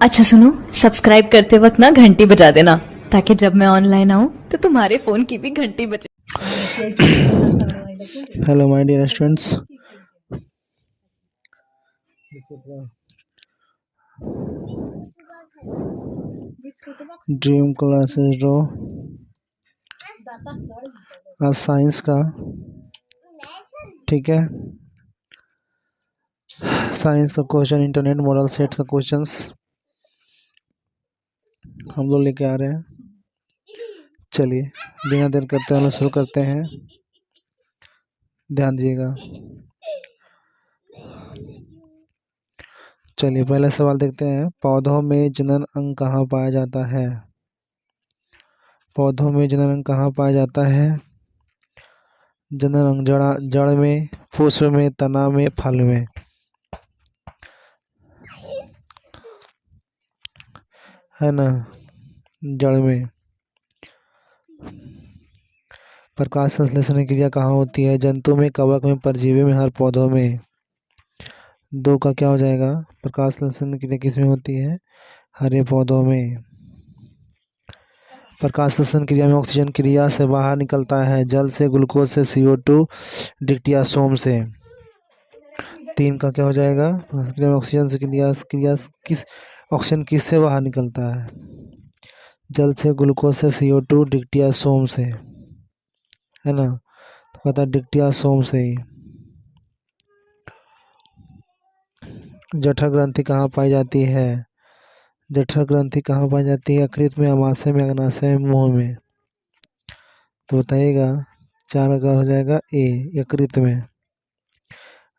अच्छा सुनो, सब्सक्राइब करते वक्त ना घंटी बजा देना ताकि जब मैं ऑनलाइन आऊं तो तुम्हारे फोन की भी घंटी बजे। Hello my dear students. Dream classes रो आज साइंस का, ठीक है। साइंस का क्वेश्चन, इंटरनेट मॉडल सेट्स का क्वेश्चंस हम लोग लेके आ रहे हैं। चलिए बिना देर करते हम लोग शुरू करते हैं। ध्यान दीजिएगा। चलिए पहला सवाल देखते हैं। पौधों में जनन अंग कहाँ पाया जाता है? पौधों में जनन अंग कहाँ पाया जाता है? जनन अंग जड़ में, पुष्प में, तना में, फल में। है ना, जड़ में। प्रकाश संश्लेषण क्रिया कहाँ होती है? जंतु में, कवक में, परजीवी में, हर पौधों में। दो का क्या हो जाएगा? प्रकाश संश्लेषण क्रिया किस में होती है? हरे पौधों में। प्रकाश संश्लेषण क्रिया में ऑक्सीजन क्रिया से बाहर निकलता है, जल से, ग्लूकोज से, CO2, डिक्टियासोम से। तीन का क्या हो जाएगा? क्रिया में ऑक्सीजन से क्रिया किस, ऑक्सीजन किस से बाहर निकलता है? जल से, ग्लूकोज से, CO2, डिक्टियासोम से। है ना, तो कहता है डिक्टियासोम से ही। जठर ग्रंथि कहाँ पाई जाती है? जठर ग्रंथि कहाँ पाई जाती है? यकृत में, अमाशय में, अग्नाशय में, मुंह में। तो बताइएगा। चार का हो जाएगा ए, यकृत में।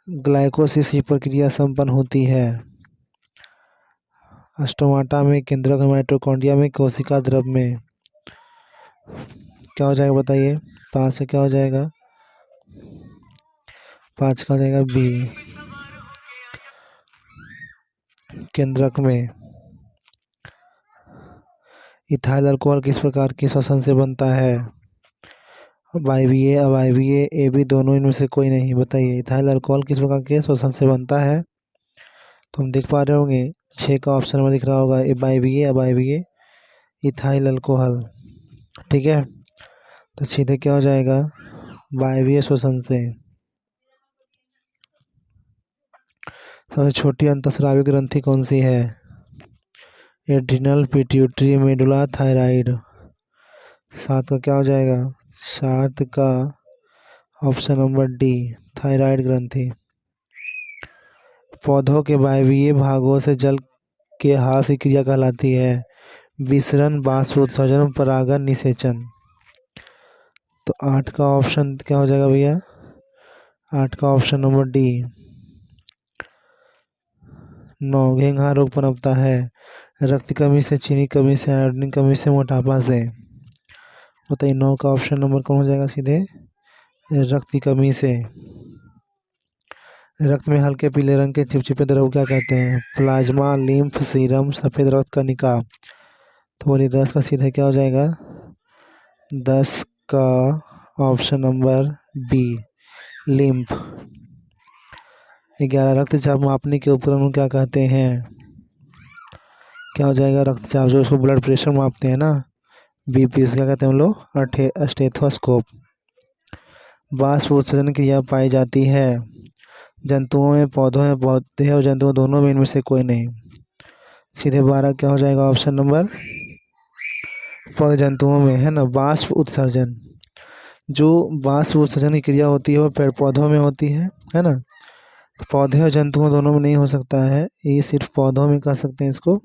ग्लाइकोसिस की प्रक्रिया संपन्न होती है स्टोमाटा में, केंद्रक में, माइटोकॉन्ड्रिया में, कोशिका द्रव में। क्या हो जाएगा बताइए? पाँच से क्या हो जाएगा? पाँच का हो जाएगा बी, केंद्रक में। इथाइल अल्कोहल किस प्रकार की श्वसन से बनता है? वायवीय, अवायवीय, ए बी दोनों, इनमें से कोई नहीं। बताइए इथाइल अल्कोहल किस प्रकार के श्वसन से बनता है? तो हम देख पा रहे होंगे 6 का ऑप्शन में दिख रहा होगा, ए वायवीय, अवायवीय, इथाइल अल्कोहल। ठीक है, तो सीधे क्या हो जाएगा? वायवीय श्वसन से। सबसे छोटी अंतःस्रावी ग्रंथि कौन सी है? Adrenal, pituitary, medulla, thyroid. सात का क्या हो जाएगा? सात का ऑप्शन नंबर डी, थायराइड ग्रंथि। पौधों के वायवीय भागों से जल के हास की क्रिया कहलाती है विसरण, बाष्प उत्सर्जन, परागन, निषेचन। तो आठ का ऑप्शन क्या हो जाएगा भैया? आठ का ऑप्शन नंबर डी। नौ, घेंघा रोग पनपता है रक्त की कमी से, चीनी कमी से, आयोडीन की कमी से, मोटापा से। बताइए 9 का ऑप्शन नंबर कौन हो जाएगा? सीधे रक्त की कमी से। रक्त में हल्के पीले रंग के चिपचिपे द्रव क्या कहते हैं? प्लाज्मा, लिम्फ, सीरम, सफेद रक्त कणिका। तो बोलिए 10 का सीधे क्या हो जाएगा? 10 का ऑप्शन नंबर बी, लिम्फ। 11, रक्तचाप मापने के उपकरण को क्या कहते हैं? क्या हो जाएगा? रक्तचाप, जो उसको ब्लड प्रेशर मापते हैं ना, BP, उसको क्या कहते हैं हम लोग? स्टेथोस्कोप। बाष्प उत्सर्जन क्रिया पाई जाती है जंतुओं में, पौधों में, पौधे और जंतुओं दोनों में, इनमें से कोई नहीं। सीधे 12 क्या हो जाएगा? ऑप्शन नंबर पौधे जंतुओं में। है ना, बाष्प उत्सर्जन। जो बाष्प उत्सर्जन की क्रिया होती है वो पेड़ पौधों में होती है ना। तो पौधे और जंतुओं दोनों में नहीं हो सकता है, ये सिर्फ पौधों में कर सकते हैं इसको।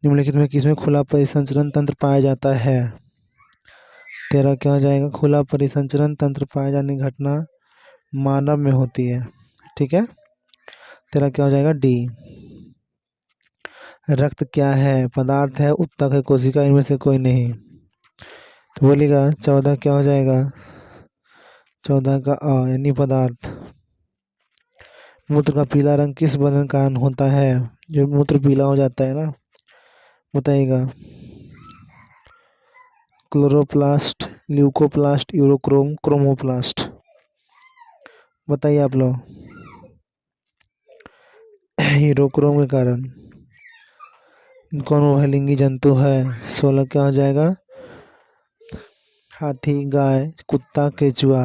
निम्नलिखित में किसमें खुला परिसंचरण तंत्र पाया जाता है? 13 क्या हो जाएगा? खुला परिसंचरण तंत्र पाए जाने की घटना मानव में होती है। ठीक है, 13 क्या हो जाएगा? डी। रक्त क्या है? पदार्थ है, उत्तक है, कोशिका, इनमें से कोई नहीं। तो बोलिएगा 14 क्या हो जाएगा? 14 का अ यानी पदार्थ। मूत्र का पीला रंग किस बंधन के कारण होता है? जो मूत्र पीला हो जाता है ना, बताइएगा। Chloroplast, leucoplast, urochrome, chromoplast. बताइए आप लोग। यूरोक्रोम के कारण। कौन उभयलिंगी जंतु है? 16 क्या हो जाएगा? हाथी, गाय, कुत्ता, केचुआ।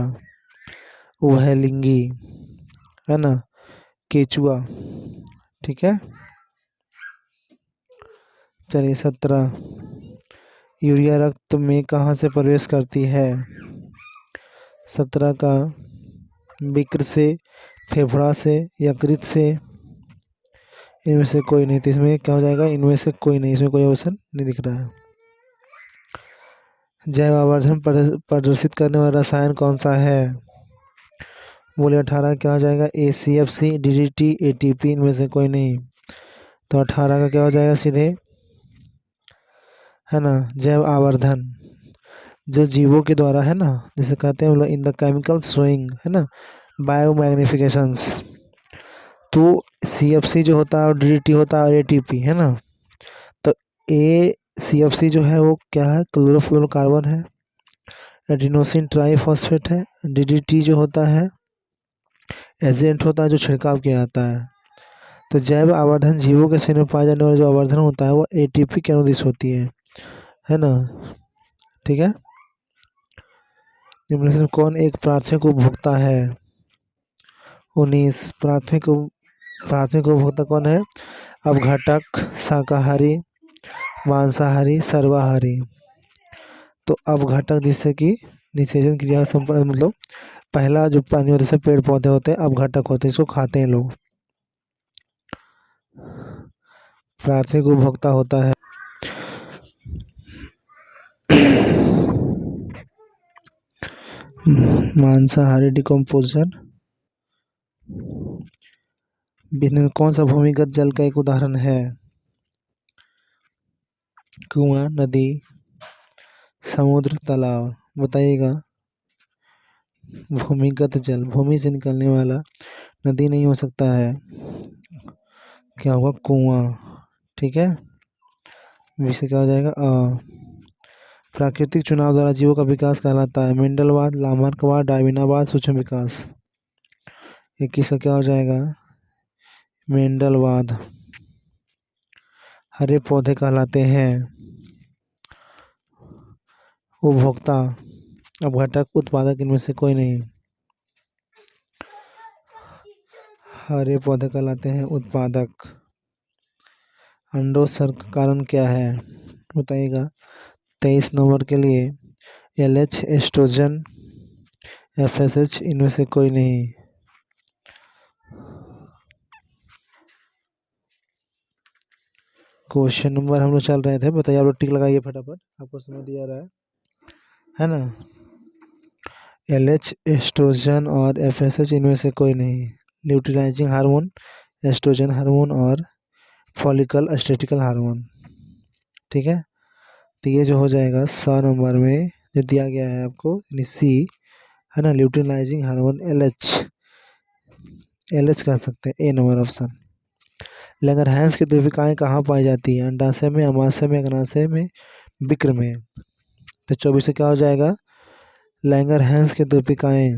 उभयलिंगी है ना, केचुआ। ठीक है। चलिए 17, यूरिया रक्त में कहाँ से प्रवेश करती है? 17 का विकृत से, फेफड़ा से, यकृत से, इनमें से कोई नहीं। तो इसमें क्या हो जाएगा? इनमें से कोई नहीं, इसमें कोई ऑप्शन नहीं दिख रहा है। जैव आवर्धन प्रदर्शित करने वाला रसायन कौन सा है? बोले 18 क्या हो जाएगा? ACFC, DDT, ATP, इनमें से कोई नहीं। तो 18 का क्या हो जाएगा सीधे? है ना, जैव आवर्धन, जो जीवों के द्वारा है ना, जैसे कहते हैं हम लोग इन द केमिकल स्विंग, है ना, बायोमैग्निफिकेशंस। तो CFC जो होता है और DDT होता है और ATP, है ना। तो ACFC जो है वो क्या है? क्लोरोफ्लोरोकार्बन है। एडिनोसिन ट्राइफॉस्फेट है। DDT जो होता है एजेंट होता है जो छिड़काव किया जाता है। तो जैव आवर्धन जीवों के शरीर में पाए जाने वाला जो आवर्धन होता है वो ATP के अनुदिश होती है ना। ठीक है। निम्नलिखित में कौन एक प्राथमिक उपभोक्ता है? 19, प्राथमिक उपभोक्ता कौन है? अपघटक, शाकाहारी, मांसाहारी, सर्वाहारी। तो अपघटक जिससे कि निषेचन क्रिया संपन्न, मतलब पहला जो प्राणी होते हैं पेड़ पौधे होते हैं अपघटक होते हैं, इसको खाते हैं लोग। प्राथमिक उपभोक्ता होता है मांसाहारी, डिकम्पोजर। कौन सा भूमिगत जल का एक उदाहरण है? कुआं, नदी, समुद्र, तालाब। बताइएगा। भूमिगत जल, भूमि से निकलने वाला। नदी नहीं हो सकता है, क्या होगा? कुआं। ठीक है। विषय क्या हो जाएगा? प्राकृतिक चुनाव द्वारा जीवों का विकास कहलाता है मेंडलवाद, लामार्कवाद, डार्विनवाद, सूक्ष्म विकास। 21 का क्या हो जाएगा? मेंडलवाद। हरे पौधे कहलाते हैं उपभोक्ता, अपघटक, उत्पादक, इनमें से कोई नहीं। हरे पौधे कहलाते हैं उत्पादक। अंडोत्सर्ग का कारण क्या है? बताइएगा। 23 नंबर के लिए LH, एस्ट्रोजन, FSH, इनमें से कोई नहीं। क्वेश्चन नंबर हम लोग चल रहे थे, बताइए। आप लोग टिक लगाइए फटाफट, आपको समझ दिया रहा है ना। LH, एस्ट्रोजन और FSH, इनमें से कोई नहीं। ल्यूटिनाइजिंग हार्मोन, एस्ट्रोजन हार्मोन और फॉलिकल स्टेटिकल हार्मोन। ठीक है। तो ये जो हो जाएगा 100 नंबर में जो दिया गया है आपको, यानी C, है ना, ल्यूटिनाइजिंग हार्मोन LH, LH कह सकते हैं, A नंबर ऑप्शन। लैंगरहैंस की द्वीपिकाएँ कहाँ पाई जाती है? अंडाशय में, अमाशय में, अग्नाशय में, विक्र में। तो 24 से क्या हो जाएगा? लैंगरहैंस की द्वीपिकाएँ।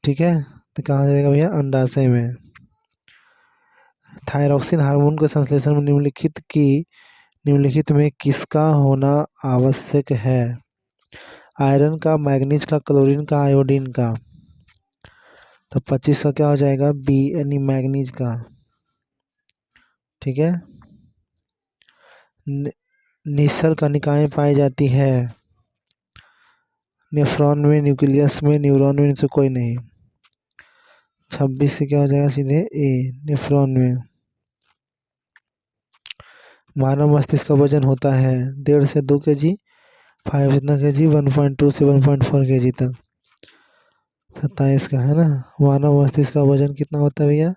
ठीक है। तो कहाँ हो जाएगा भैया? अंडाशय में। थायरॉक्सिन हार्मोन के संश्लेषण में निम्नलिखित में किसका होना आवश्यक है? आयरन का, मैग्नीज का, क्लोरीन का, आयोडीन का। तो 25 का क्या हो जाएगा? B, यानी मैग्नीज का। ठीक है। निश्चल कणिकाएं पाई जाती है नेफ्रॉन में, न्यूक्लियस में, न्यूरॉन में, इनसे कोई नहीं। 26 से क्या हो जाएगा? सीधे A, नेफ्रॉन में। मानव मस्तिष्क का वजन होता है 1.5 से 2 kg, 5 कितना kg, 1.2 से 1.4 kg तक। 27 का है ना। मानव मस्तिष्क का वजन कितना होता है भैया?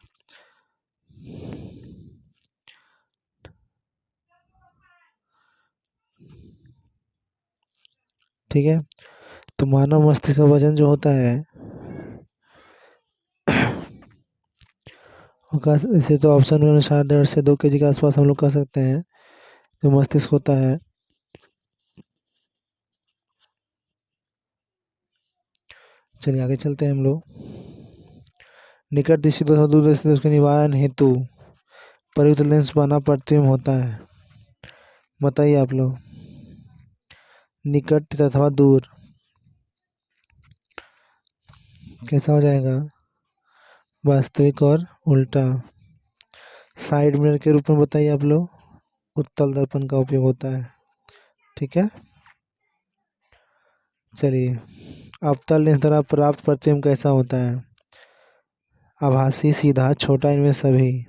ठीक है। तो मानव मस्तिष्क का वजन जो होता है इसे तो ऑप्शन के अनुसार 1.5 से 2 kg के आसपास हम लोग कह सकते हैं जो मस्तिष्क होता है। चलिए आगे चलते हैं हम लोग। निकट दृष्टि दोष और दूर दृष्टि दोष के निवारण हेतु प्रयुक्त लेंस बना प्रतिबिंब होता है? बताइए आप लोग। निकट तथा दूर, कैसा हो जाएगा? वास्तविक और उल्टा। साइड मिरर के रूप में बताइए आप लोग। उत्तल दर्पण का उपयोग होता है। ठीक है, चलिए। अवतल लेंस द्वारा प्राप्त प्रतिबिंब कैसा होता है? आभासी, सीधा, छोटा, इनमें सभी।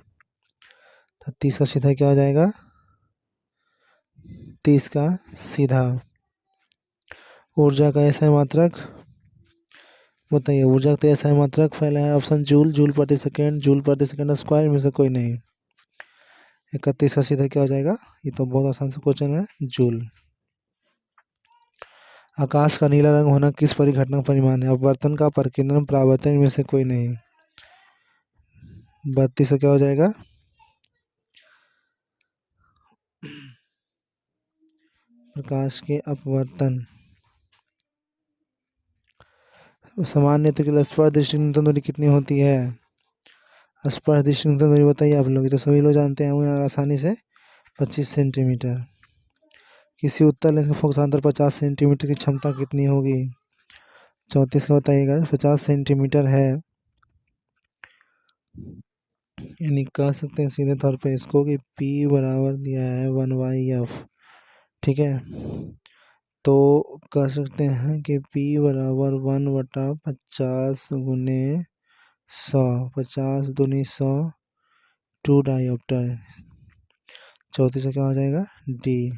तो 30 का सीधा क्या हो जाएगा? 30 का सीधा। ऊर्जा का ऐसा मात्रक बताइए। ऊर्जा का ऐसा मात्रक पहला है ऑप्शन जूल, जूल प्रति सेकेंड, जूल प्रति सेकेंड स्क्वायर, में से कोई नहीं। 31 का सीधा क्या हो जाएगा? ये तो बहुत आसान सा क्वेश्चन है, जूल। आकाश का नीला रंग होना किस परिघटना का परिमाण है? अपवर्तन का, प्रकीर्णन, परावर्तन, इनमें से कोई नहीं। 32 का क्या हो जाएगा? प्रकाश के अपवर्तन। सामान्य नेत्र के लिए स्पर्श दृष्टि न्यूनतम दूरी कितनी होती है? स्पर्श दृष्टि न्यूनतम दूरी बताइए आप लोग। ये तो सभी लोग जानते हैं यार आसानी से, 25 सेंटीमीटर। किसी उत्तल लेंस का फोकसांतर 50 सेंटीमीटर की क्षमता कितनी होगी? 34 का बताइएगा। 50 सेंटीमीटर है, यानी कह सकते हैं सीधे तौर पे इसको कि P बराबर दिया है 1/f। ठीक है, तो कह सकते हैं कि P बराबर 1/50 गुने 100, 50 दूनी 100, 2 डायोप्टर। 34 का क्या हो जाएगा? D।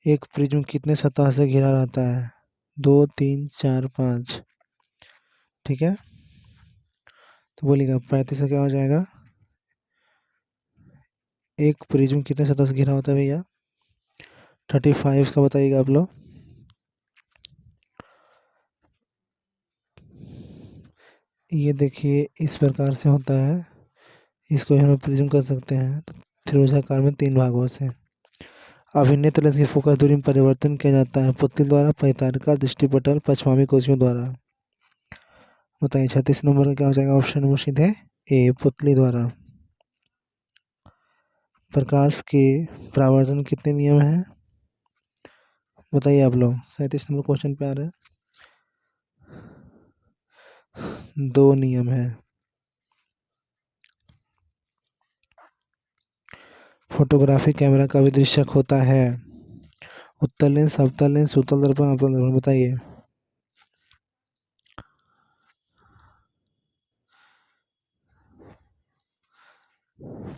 एक प्रिज्म कितने सतह से घिरा रहता है? 2, 3, 4, 5। ठीक है, तो बोलिएगा 35 का क्या हो जाएगा? एक प्रिज्म कितने सतह से घिरा होता है भैया? 35 का बताइएगा आप लोग। ये देखिए इस प्रकार से होता है, इसको हम प्रिज्म कर सकते हैं त्रिभुजाकार में 3 भागों से। अभिन्य लेंस की फोकस दूरी में परिवर्तन किया जाता है पुतली द्वारा, परितारिका, दृष्टिपटल, पश्चवामी कोशियों द्वारा। बताइए 36 नंबर का क्या हो जाएगा? ऑप्शन नंबर सीधे ए, पुतली द्वारा। प्रकाश के परावर्तन कितने नियम हैं? बताइए आप लोग। 37 नंबर क्वेश्चन पे आ रहा है। 2 नियम है। फोटोग्राफी कैमरा का भी दृश्यक होता है। उत्तल लेंस, अवतल लेंस, उत्तल दर्पण, अवतल दर्पण। बताइए।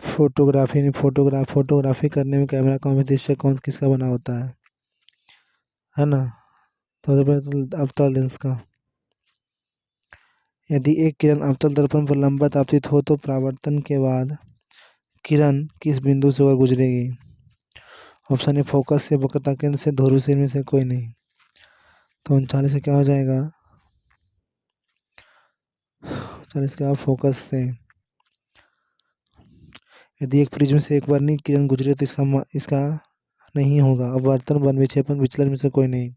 फोटोग्राफी करने में कैमरा का भी दृश्यक कौन किसका बना होता है ना? तो अवतल लेंस का। यदि एक किरण अवतल दर्पण पर लंबवत आपतित हो तो परावर्तन के बाद किरण किस बिंदु से होकर गुजरेगी? ऑप्शन ए फोकस से, वक्रता केंद्र से, ध्रुव से, इनमें से कोई नहीं। तो 39 से क्या हो जाएगा? 39 का फोकस से। यदि एक प्रिज्म से एक वर्णीय किरण गुजरे तो इसका नहीं होगा अपवर्तन, वन विक्षेपन, विचलन में से कोई नहीं।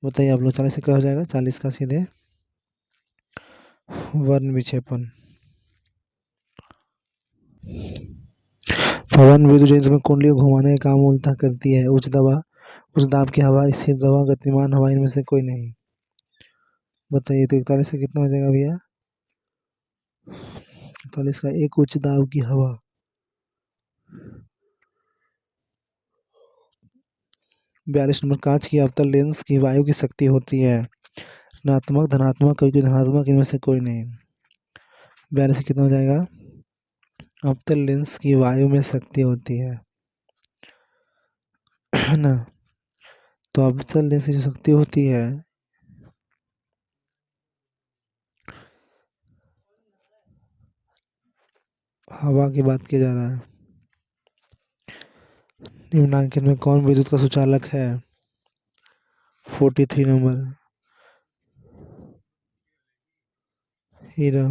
बताइए आप लोग। 40 से क्या हो जाएगा? 40 का सीधे वर्ण विक्षेपन। पवन विद्युत यंत्र में कुंडली को घुमाने का काम मूलतः करती है उच्च दाब की हवा, स्थिर दवा, गतिमान हवा, इनमें से कोई नहीं। बताइए। तो 41 से कितना हो जाएगा भैया? 41 का एक उच्च दाब की हवा। 42 नंबर कांच की अवतल लेंस की वायु की शक्ति होती है ऋणात्मक, धनात्मक, क्योंकि धनात्मक, इनमें से कोई नहीं। 42 से कितना हो जाएगा? अवतल लेंस की वायु में शक्ति होती है ना? तो अवतल लेंस की जो शक्ति होती है हवा की बात किया जा रहा है। निम्नांकित में कौन विद्युत का सुचालक है? 43 नंबर हीरा।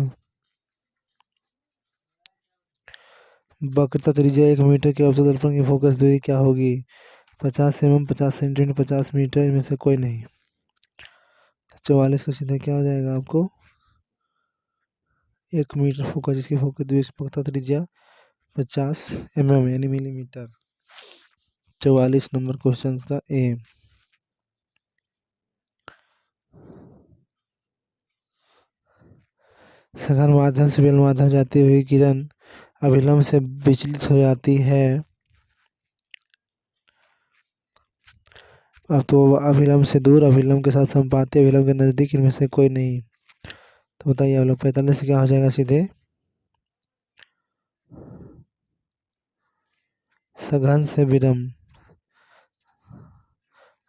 वक्रता त्रिज्या 1 मीटर के अवतल दर्पण की फोकस दूरी क्या होगी? 50 mm, 50 सेंटीमीटर, 50 मीटर, इनमें से कोई नहीं। 44 का सीधा क्या हो जाएगा आपको? 1 मीटर फोकस जिसकी फोकस द्विपक्षीय त्रिज्या 50 mm यानी मिलीमीटर। 44 नंबर क्वेश्चन का ए। सघन माध्यम से बेल माध्यम जाती हुई किरण अभिलंब से विचलित हो जाती है। अब तो अभिलंब से दूर, अभिलंब के साथ समपाती, अभिलंब के नजदीक, इनमें से कोई नहीं। तो बताइए आप लोग 45 क्या हो जाएगा सीधे? सघन से विलंब,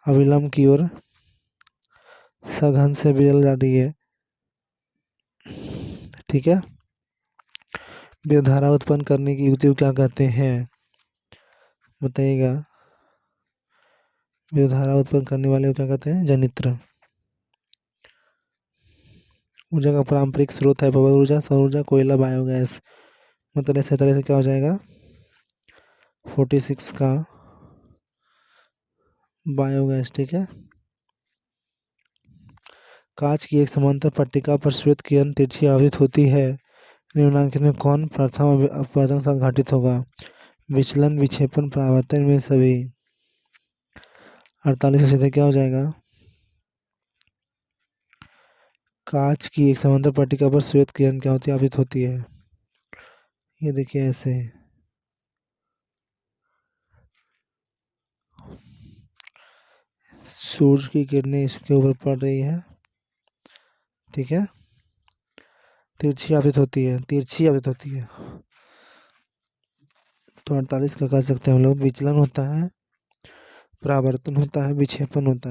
अविलंब की ओर सघन से विरल जा रही है। ठीक है। विद्युत धारा उत्पन्न करने की युक्ति को क्या कहते हैं बताइएगा? विद्युत धारा उत्पन्न करने वाले को क्या कहते हैं? जनित्र। ऊर्जा का पारंपरिक स्रोत है पवन ऊर्जा, सौर ऊर्जा, कोयला, बायोगैस। मतलब ऐसे तरह से क्या हो जाएगा? 46 का बायोगैस। ठीक है। कांच की एक समांतर पट्टिका पर श्वेत किरण तिरछी आवृत होती है। निम्नलिखित में कौन प्रथम अपवर्तन के साथ घटित होगा? विचलन, विक्षेपण, परावर्तन में सभी। 48 से सीधे क्या हो जाएगा? कांच की एक समांतर पट्टिका पर श्वेत किरण क्या होती है? आवृत होती है। ये देखिए ऐसे सूर्य की किरणें इसके ऊपर पड़ रही है। ठीक है। तिरछी आवृत होती है, तिरछी आवृत होती है। तो 48 का कह सकते हैं हम लोग। विचलन होता है, परावर्तन होता है, विक्षेपण होता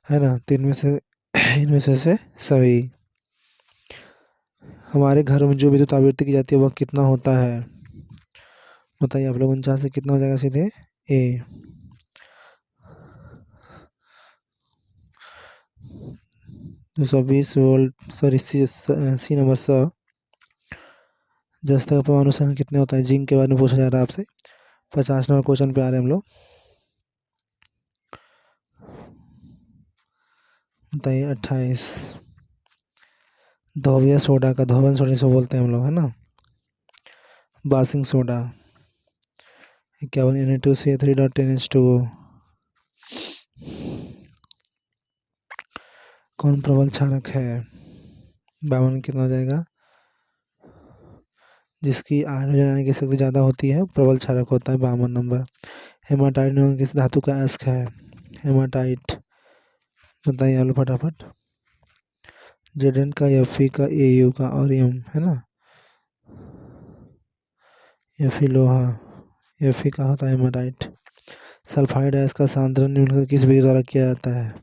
है ना? तो इनमें से सभी। हमारे घरों में जो विद्युत आवृत्ति की जाती है वह कितना होता है बताइए आप लोग? 49 से कितना हो जाएगा सीधे? ए। 220 वोल्ट, सॉरी 80 नंबर 100। जस्ता का परमाणु संख्या कितने होता है? जिंक के बारे में पूछा जा रहा है आपसे। 50 नंबर क्वेश्चन पे आ रहे हैं हम लोग। बताइए 28। धोबिया सोडा का धोवन सोडा से बोलते हैं हम लोग, है ना? बासिंग सोडा। 51 Na2CO3.10H2O। कौन प्रबल क्षारक है? 52 कितना हो जाएगा? जिसकी हाइड्रोजन आयन की शक्ति ज़्यादा होती है प्रबल क्षारक होता है। 52 नंबर। हेमाटाइट नाम किस धातु का अयस्क है? हेमाटाइट। बताइए आलू फटाफट। Zn का, Fe का, Au का और M, है ना? Fe लोहा, Fe का होता है हेमाटाइट। सल्फाइड अयस्क का सांद्रण निम्नलिखित किस विधि द्वारा किया जाता है?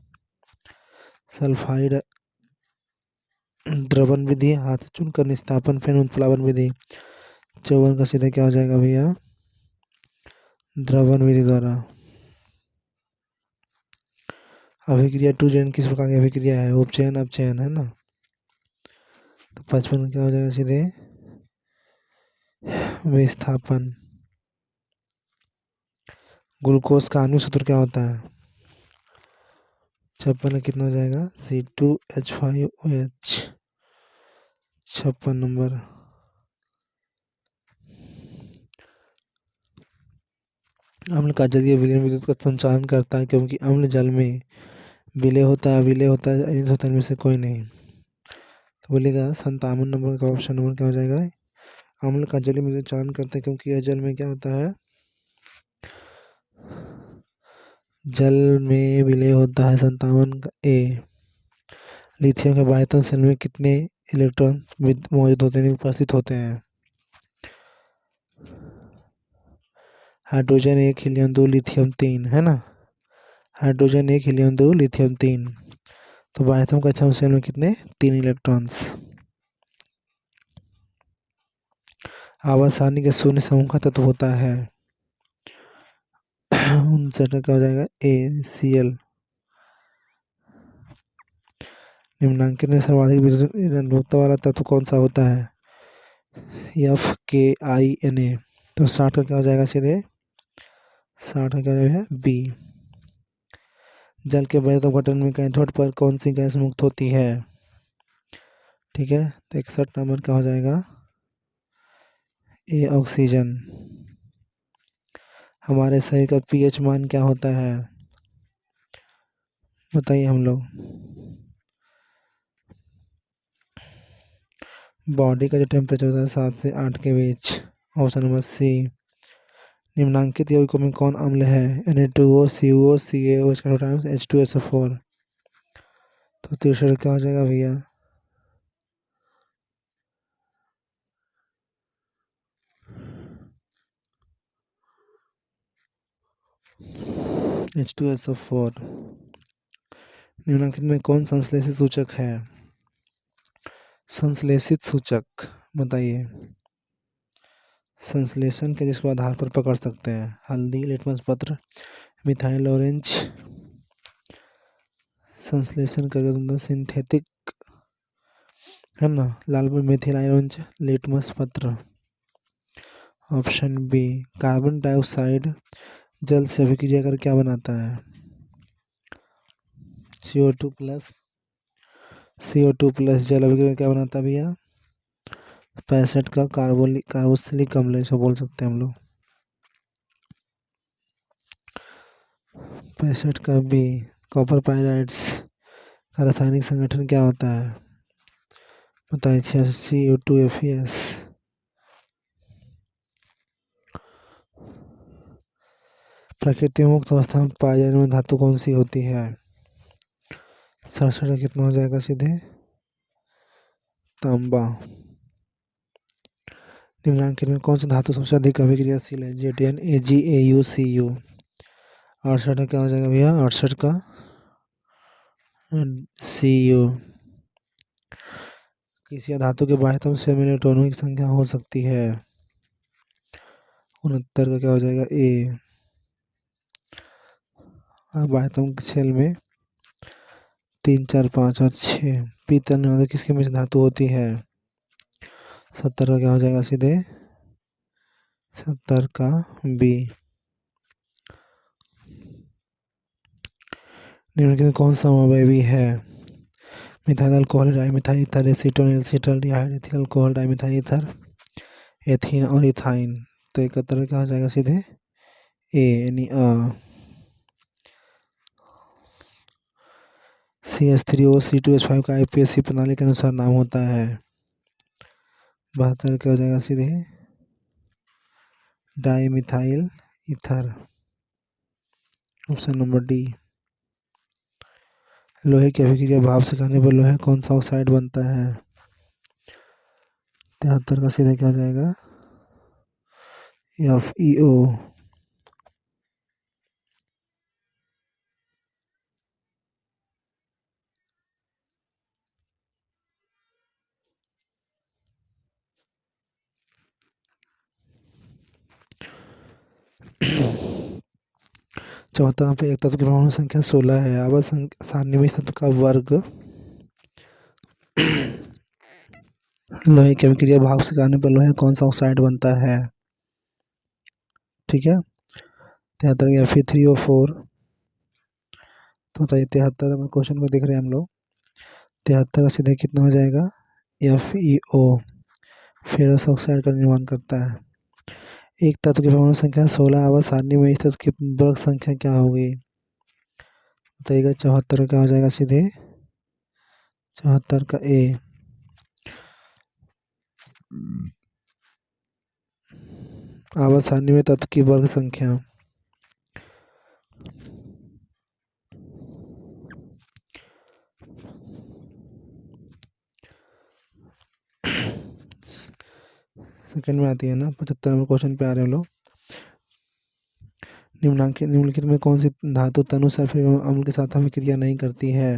सल्फाइड द्रवण विधि, हाथ चुनकर निस्तापन, फेन उत्प्लावन विधि। 54 का सीधा क्या हो जाएगा भैया? द्रवण विधि द्वारा। अभिक्रिया 2Zn किस प्रकार की अभिक्रिया है? उपचयन, अपचयन, है ना? तो 55 क्या हो जाएगा सीधे? विस्थापन। ग्लूकोज का आणविक सूत्र क्या होता है? 56 कितना हो जाएगा? C2H5OH। 56 नंबर। अम्ल का जलीय विलयन विद्युत का संचालन करता है क्योंकि अम्ल जल में विलय होता है, विलय होता है, अनित होता है, इनमें से कोई नहीं। तो बोलेगा 57 नंबर का ऑप्शन नंबर क्या हो जाएगा? अम्ल का जलीय विद्युत चालन करता है क्योंकि यह जल में क्या होता है? जल में विलय होता है। 57 का ए। लिथियम के बाह्यतम सेल में कितने इलेक्ट्रॉन मौजूद होते हैं, उपस्थित होते हैं? हाइड्रोजन 1, हीलियम 2, लिथियम 3, है ना? Hydrogen 1, helium 2, lithium 3। तो बाह्यतम कक्षाओं सेल में कितने? 3 इलेक्ट्रॉन्स। आवर्त सारणी के शून्य समूह का तत्व होता है। 59 का हो जाएगा ACl। निम्नांकित में सर्वाधिक विद्युत निरोधकता वाला तत्व कौन सा होता है? FkINa। तो 60 का क्या हो जाएगा सीधे? 60 का क्या हो जाएगा? B। जल के वैध अपघटन में कैथोड पर कौन सी गैस मुक्त होती है? ठीक है, तो 61 नंबर क्या हो जाएगा, ए ऑक्सीजन। हमारे शरीर का पीएच मान क्या होता है, बताइए हम लोग। बॉडी का जो टेम्परेचर होता है 7 से 8 के बीच। Option number C. निम्नांकित यौगिकों में कौन अम्ल है, Na2O, CuO, CaO, H2SO4। तो तीसरा क्या हो जाएगा भैया, H2SO4। निम्नलिखित में कौन संश्लेषित सूचक है, संश्लेषित सूचक बताइए। संश्लेषण के जिसको आधार पर पकड़ सकते हैं, हल्दी, लिटमस पत्र, मिथाइल ऑरेंज। संश्लेषण करके तुम सिंथेटिक है ना, लाल मिथिल ऑरेंज, लिटमस पत्र। Option B. कार्बन डाइऑक्साइड जल से अभिक्रिया कर क्या बनाता है, CO2 प्लस, CO2 प्लस जल अभिक्रिया क्या बनाता है भैया, 65 का कार्बोक्सिलिक अम्ल इसको बोल सकते हैं हम लोग। 65 का बी। कॉपर पायराइड्स का रासायनिक संगठन क्या होता है, बताइए। CO2Fe। प्रकृति में मुक्त अवस्था में पाई जाने वाली धातु कौन सी होती है, 67 का कितना हो जाएगा सीधे, तांबा। निम्नांकित में कौन सा धातु सबसे अधिक अभिक्रियाशील है, Zn, Ag, Au, Cu। 68 का क्या हो जाएगा भैया, 68 का Cu। किसी धातु के बाह्यतम शेल में इलेक्ट्रॉनों की संख्या हो सकती है, 69 का क्या हो जाएगा, ए। बाह्यतम शेल में 3, 4, 5 और 6। पीतल निरोधक किसके मिश्र धातु होती है, 70 का क्या हो जाएगा सीधे, 70 का बी। निम्नलिखित में कौन सा अवयवी है, methyl alcohol, dimethyl ether, acetone, acetaldehyde, ethyl alcohol, dimethyl ether, ethene और इथाइन। तो 71 का हो जाएगा सीधे ए यानी CH3O C2H5 का IPSC प्रणाली के अनुसार नाम होता है। 72 का हो जाएगा सीधे dimethyl ether. Option number D. लोहे की अभिक्रिया भाप से करने पर लोहे कौन सा ऑक्साइड बनता है, 73 का सीधे क्या हो जाएगा, FeO। चौहत्तर पे एक तत्व की परमाणु संख्या 16 है, आवर्त सारणी में इस तत्व का वर्ग लोहे की अभिक्रिया भाप से करने पर लोहे कौन सा ऑक्साइड बनता है, ठीक है। 73 Fe3O4। तो बताइए 73 नंबर क्वेश्चन को देख रहे हैं हम लोग। 73 का सीधे कितना हो जाएगा, FeO फेरस ऑक्साइड का निर्माण करता है। एक तत्व की परमाणु संख्या 16, आवर्त सारणी में इस तत्व की वर्ग संख्या क्या होगी, बताइएगा। 74 का हो जाएगा सीधे 74 का ए। आवर्त सारणी में तत्व की वर्ग संख्या, सेकंड में आती है ना। 75 नंबर क्वेश्चन पे आ रहे हैं लोग। निम्नलिखित में कौन सी धातु तनु सल्फ्यूरिक अम्ल के साथ हमें क्रिया नहीं करती है,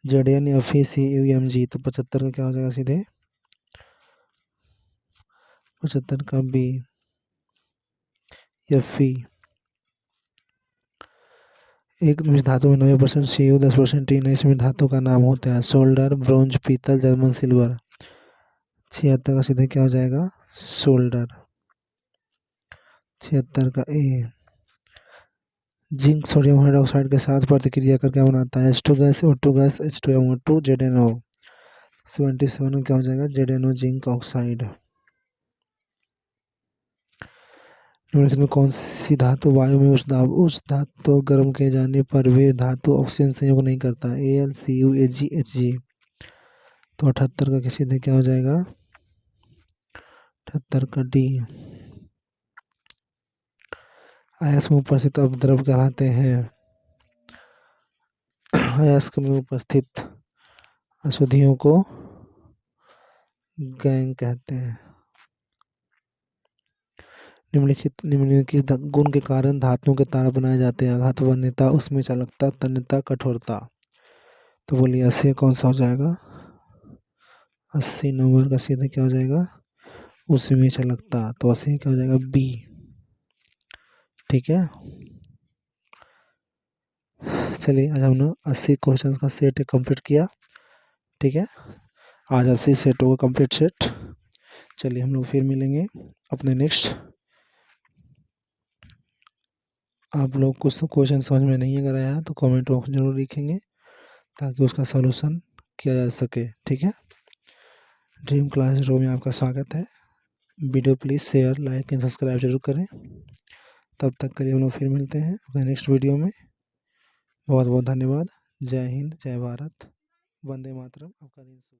Zn, Fe, CuMg। तो 75 का क्या हो जाएगा सीधे 75 का बी, Fe। एक मिश्र धातु में 90% Cu, 10% टीन इस मिश्र धातु का नाम होता है, सोल्डर, ब्रोंज, पीतल, जर्मन सिल्वर। 76 का सीधे क्या हो जाएगा, सोल्डर। 76 का ए। जिंक सोडियम हाइड्रोक्साइड के साथ प्रतिक्रिया कर क्या बनाता है, H2 gas, O2 gas, H2MO2, ZnO। 77 में क्या हो जाएगा, जेडेनो जिंक ऑक्साइड। निम्नलिखित में कौन सी धातु वायु में उस धातु गर्म किए जाने पर वे धातु ऑक्सीजन संयोग नहीं करता, AlCuAgHg। तो 78 का सीधे क्या हो जाएगा, 78 का डी। अयस्क में उपस्थित अपद्रव कहलाते हैं, अयस्क में उपस्थित अशुद्धियों को गैंग कहते हैं। निम्नलिखित गुण के कारण धातुओं के तार बनाए जाते हैं, आघात वन्यता, उसमें चालकता, तन्यता, कठोरता। तो बोलिए 80 कौन सा हो जाएगा, 80 नंबर का सीधे क्या हो जाएगा, उसमें चालकता। तो 80 क्या हो जाएगा, बी। ठीक है, चलिए आज हमने 80 क्वेश्चन का सेट कंप्लीट किया। ठीक है, आज 80 सेट होगा, कंप्लीट सेट। चलिए हम लोग फिर मिलेंगे अपने नेक्स्ट। आप लोग कुछ क्वेश्चन समझ में नहीं अगर आया तो कमेंट बॉक्स जरूर लिखेंगे ताकि उसका सॉल्यूशन किया जा सके। ठीक है, ड्रीम क्लासरूम में आपका स्वागत है। Video please share, like and subscribe जरूर करें। तब तक के लिए हम लोग फिर मिलते हैं अपने नेक्स्ट वीडियो में। बहुत बहुत धन्यवाद। जय हिंद, जय भारत, वंदे मातरम। आपका दिन शुभ।